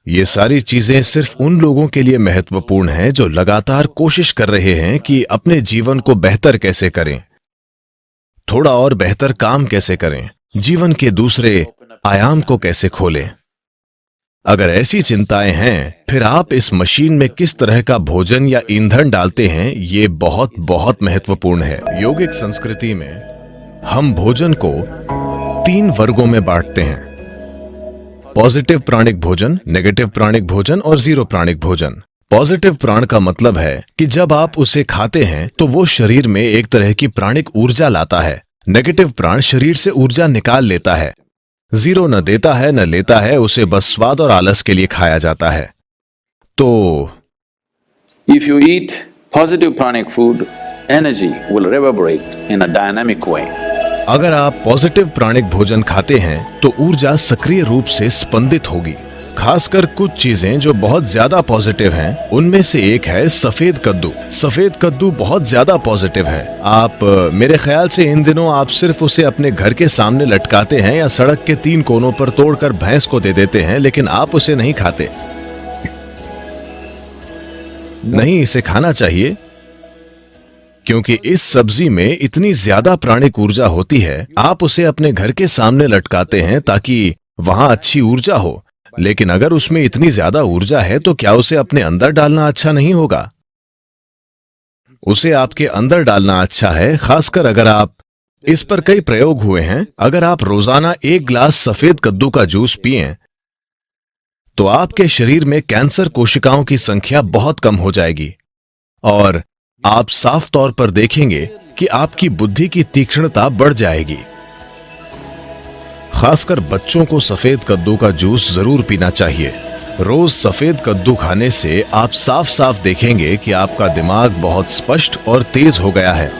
ये सारी चीजें सिर्फ उन लोगों के लिए महत्वपूर्ण हैं जो लगातार कोशिश कर रहे हैं कि अपने जीवन को बेहतर कैसे करें, थोड़ा और बेहतर काम कैसे करें, जीवन के दूसरे आयाम को कैसे खोलें। अगर ऐसी चिंताएं हैं, फिर आप इस मशीन में किस तरह का भोजन या ईंधन डालते हैं, ये बहुत बहुत महत्वपूर्ण है। योगिक संस्कृति में हम भोजन को 3 वर्गों में बांटते हैं: पॉजिटिव प्राणिक भोजन, नेगेटिव प्राणिक भोजन और जीरो प्राणिक भोजन। पॉजिटिव प्राण का मतलब है कि जब आप उसे खाते हैं तो वो शरीर में एक तरह की प्राणिक ऊर्जा लाता है। नेगेटिव प्राण शरीर से ऊर्जा निकाल लेता है। जीरो न देता है न लेता है, उसे बस स्वाद और आलस के लिए खाया जाता है। तो If you eat positive pranic food, energy will reverberate in a dynamic way. अगर आप पॉजिटिव प्राणिक भोजन खाते हैं तो ऊर्जा सक्रिय रूप से स्पंदित होगी। खासकर कुछ चीजें जो बहुत ज्यादा पॉजिटिव हैं, उनमें से एक है सफेद कद्दू। सफेद कद्दू बहुत ज्यादा पॉजिटिव है। आप मेरे ख्याल से इन दिनों आप सिर्फ उसे अपने घर के सामने लटकाते हैं या सड़क के 3 कोनों पर तोड़कर भैंस को दे देते हैं, लेकिन आप उसे नहीं खाते। नहीं, इसे खाना चाहिए क्योंकि इस सब्जी में इतनी ज्यादा प्राणिक ऊर्जा होती है। आप उसे अपने घर के सामने लटकाते हैं ताकि वहां अच्छी ऊर्जा हो, लेकिन अगर उसमें इतनी ज्यादा ऊर्जा है तो क्या उसे अपने अंदर डालना अच्छा नहीं होगा? उसे आपके अंदर डालना अच्छा है, खासकर अगर आप इस पर कई प्रयोग हुए हैं। अगर आप रोजाना 1 गिलास सफेद कद्दू का जूस पिएं तो आपके शरीर में कैंसर कोशिकाओं की संख्या बहुत कम हो जाएगी और आप साफ तौर पर देखेंगे कि आपकी बुद्धि की तीक्ष्णता बढ़ जाएगी। खासकर बच्चों को सफेद कद्दू का जूस जरूर पीना चाहिए। रोज सफेद कद्दू खाने से आप साफ साफ देखेंगे कि आपका दिमाग बहुत स्पष्ट और तेज हो गया है।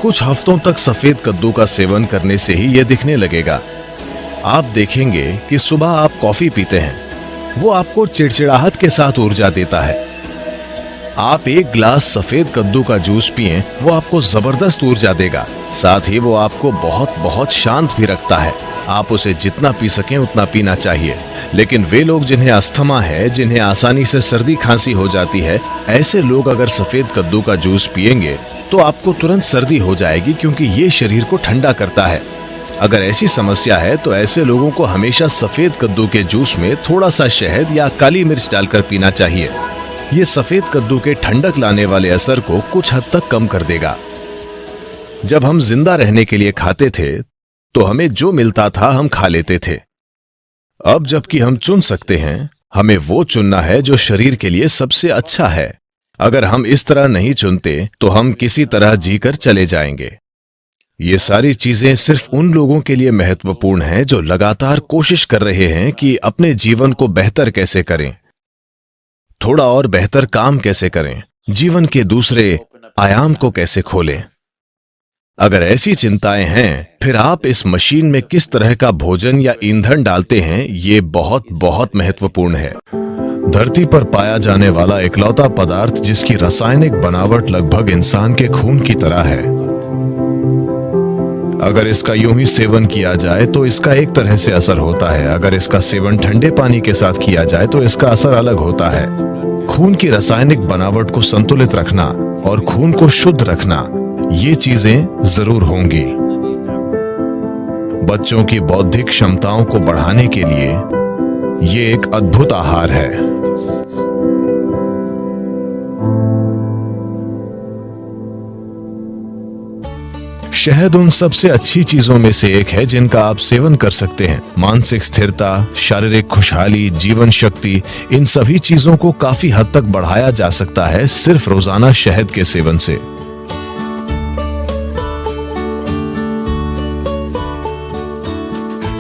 कुछ हफ्तों तक सफेद कद्दू का सेवन करने से ही यह दिखने लगेगा। आप देखेंगे कि सुबह आप कॉफी पीते हैं, वो आपको चिड़चिड़ाहट के साथ ऊर्जा देता है। आप 1 गिलास सफेद कद्दू का जूस पिएं, वो आपको जबरदस्त ऊर्जा देगा। साथ ही वो आपको बहुत बहुत शांत भी रखता है। आप उसे जितना पी सकें उतना पीना चाहिए। लेकिन वे लोग जिन्हें अस्थमा है, जिन्हें आसानी से सर्दी खांसी हो जाती है, ऐसे लोग अगर सफेद कद्दू का जूस पिएंगे तो आपको तुरंत सर्दी हो जाएगी, क्योंकि ये शरीर को ठंडा करता है। अगर ऐसी समस्या है तो ऐसे लोगों को हमेशा सफेद कद्दू के जूस में थोड़ा सा शहद या काली मिर्च डालकर पीना चाहिए। ये सफेद कद्दू के ठंडक लाने वाले असर को कुछ हद तक कम कर देगा। जब हम जिंदा रहने के लिए खाते थे तो हमें जो मिलता था हम खा लेते थे। अब जबकि हम चुन सकते हैं, हमें वो चुनना है जो शरीर के लिए सबसे अच्छा है। अगर हम इस तरह नहीं चुनते तो हम किसी तरह जीकर चले जाएंगे। ये सारी चीजें सिर्फ उन लोगों के लिए महत्वपूर्ण हैं जो लगातार कोशिश कर रहे हैं कि अपने जीवन को बेहतर कैसे करें, थोड़ा और बेहतर काम कैसे करें, जीवन के दूसरे आयाम को कैसे खोलें। अगर ऐसी चिंताएं हैं, फिर आप इस मशीन में किस तरह का भोजन या ईंधन डालते हैं, ये बहुत बहुत महत्वपूर्ण है। धरती पर पाया जाने वाला इकलौता पदार्थ जिसकी रासायनिक बनावट लगभग इंसान के खून की तरह है। अगर इसका यूं ही सेवन किया जाए तो इसका एक तरह से असर होता है। अगर इसका सेवन ठंडे पानी के साथ किया जाए तो इसका असर अलग होता है। खून की रासायनिक बनावट को संतुलित रखना और खून को शुद्ध रखना, ये चीजें जरूर होंगी। बच्चों की बौद्धिक क्षमताओं को बढ़ाने के लिए ये एक अद्भुत आहार है। शहद उन सबसे अच्छी चीजों में से एक है जिनका आप सेवन कर सकते हैं। मानसिक स्थिरता, शारीरिक खुशहाली, जीवन शक्ति, इन सभी चीजों को काफी हद तक बढ़ाया जा सकता है सिर्फ रोजाना शहद के सेवन से।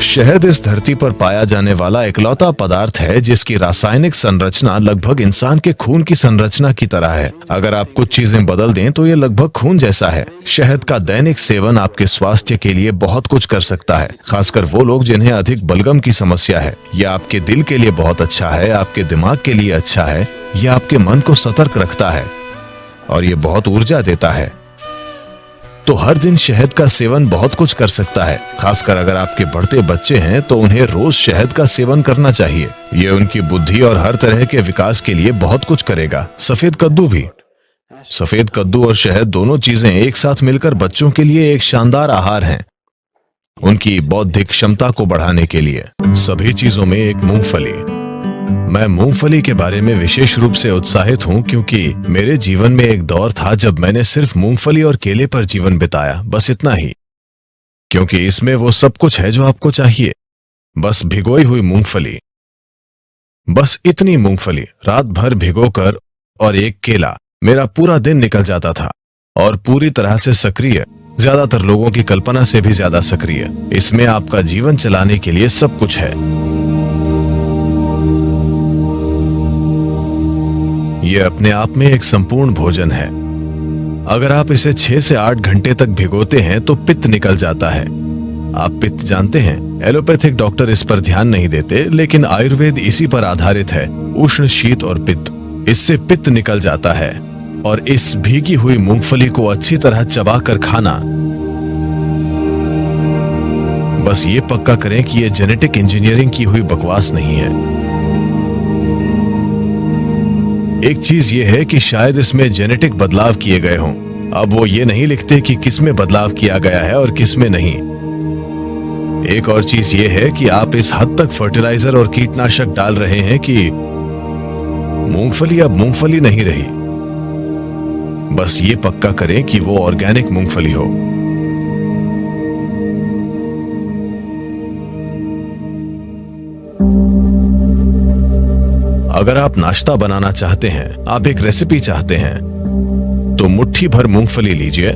शहद इस धरती पर पाया जाने वाला इकलौता पदार्थ है जिसकी रासायनिक संरचना लगभग इंसान के खून की संरचना की तरह है। अगर आप कुछ चीजें बदल दें तो ये लगभग खून जैसा है। शहद का दैनिक सेवन आपके स्वास्थ्य के लिए बहुत कुछ कर सकता है, खासकर वो लोग जिन्हें अधिक बलगम की समस्या है। यह आपके दिल के लिए बहुत अच्छा है, आपके दिमाग के लिए अच्छा है, यह आपके मन को सतर्क रखता है और ये बहुत ऊर्जा देता है। तो हर दिन शहद का सेवन बहुत कुछ कर सकता है। खासकर अगर आपके बढ़ते बच्चे हैं तो उन्हें रोज शहद का सेवन करना चाहिए। ये उनकी बुद्धि और हर तरह के विकास के लिए बहुत कुछ करेगा। सफेद कद्दू भी। सफेद कद्दू और शहद दोनों चीजें एक साथ मिलकर बच्चों के लिए एक शानदार आहार हैं, उनकी बौद्धिक क्षमता को बढ़ाने के लिए। सभी चीजों में एक मूंगफली। मैं मूंगफली के बारे में विशेष रूप से उत्साहित हूं क्योंकि मेरे जीवन में एक दौर था जब मैंने सिर्फ मूंगफली और केले पर जीवन बिताया, बस इतना ही। क्योंकि इसमें वो सब कुछ है जो आपको चाहिए। बस भिगोई हुई मूंगफली, बस इतनी मूंगफली रात भर भिगोकर और एक केला, मेरा पूरा दिन निकल जाता था। और पूरी तरह से सक्रिय, ज्यादातर लोगों की कल्पना से भी ज्यादा सक्रिय। इसमें आपका जीवन चलाने के लिए सब कुछ है। यह अपने आप में एक संपूर्ण भोजन है। अगर आप इसे 6 से 8 घंटे तक भिगोते हैं तो पित्त निकल जाता है। आप पित्त जानते हैं, एलोपैथिक डॉक्टर इस पर ध्यान नहीं देते, लेकिन आयुर्वेद इसी पर आधारित है। उष्ण, शीत और पित्त, इससे पित्त निकल जाता है। और इस भीगी हुई मूंगफली को अच्छी तरह चबाकर खाना। बस ये पक्का करें कि ये जेनेटिक इंजीनियरिंग की हुई बकवास नहीं है। एक चीज ये है कि शायद इसमें जेनेटिक बदलाव किए गए हों। अब वो ये नहीं लिखते कि किस में बदलाव किया गया है और किस में नहीं। एक और चीज ये है कि आप इस हद तक फर्टिलाइजर और कीटनाशक डाल रहे हैं कि मूंगफली अब मूंगफली नहीं रही। बस ये पक्का करें कि वो ऑर्गेनिक मूंगफली हो। अगर आप नाश्ता बनाना चाहते हैं, आप एक रेसिपी चाहते हैं, तो मुट्ठी भर मूंगफली लीजिए,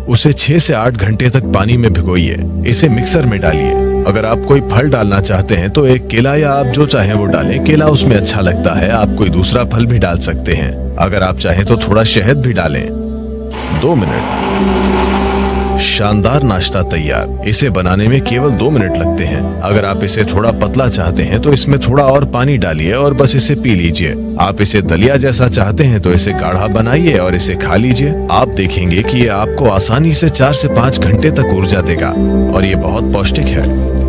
उसे 6 से 8 घंटे तक पानी में भिगोइए, इसे मिक्सर में डालिए। अगर आप कोई फल डालना चाहते हैं तो एक केला या आप जो चाहें वो डालें। केला उसमें अच्छा लगता है, आप कोई दूसरा फल भी डाल सकते हैं। अगर आप चाहें तो थोड़ा शहद भी डालें। 2 मिनट, शानदार नाश्ता तैयार। इसे बनाने में केवल 2 मिनट लगते हैं। अगर आप इसे थोड़ा पतला चाहते हैं तो इसमें थोड़ा और पानी डालिए और बस इसे पी लीजिए। आप इसे दलिया जैसा चाहते हैं तो इसे गाढ़ा बनाइए और इसे खा लीजिए। आप देखेंगे कि ये आपको आसानी से 4 से 5 घंटे तक ऊर्जा देगा और ये बहुत पौष्टिक है।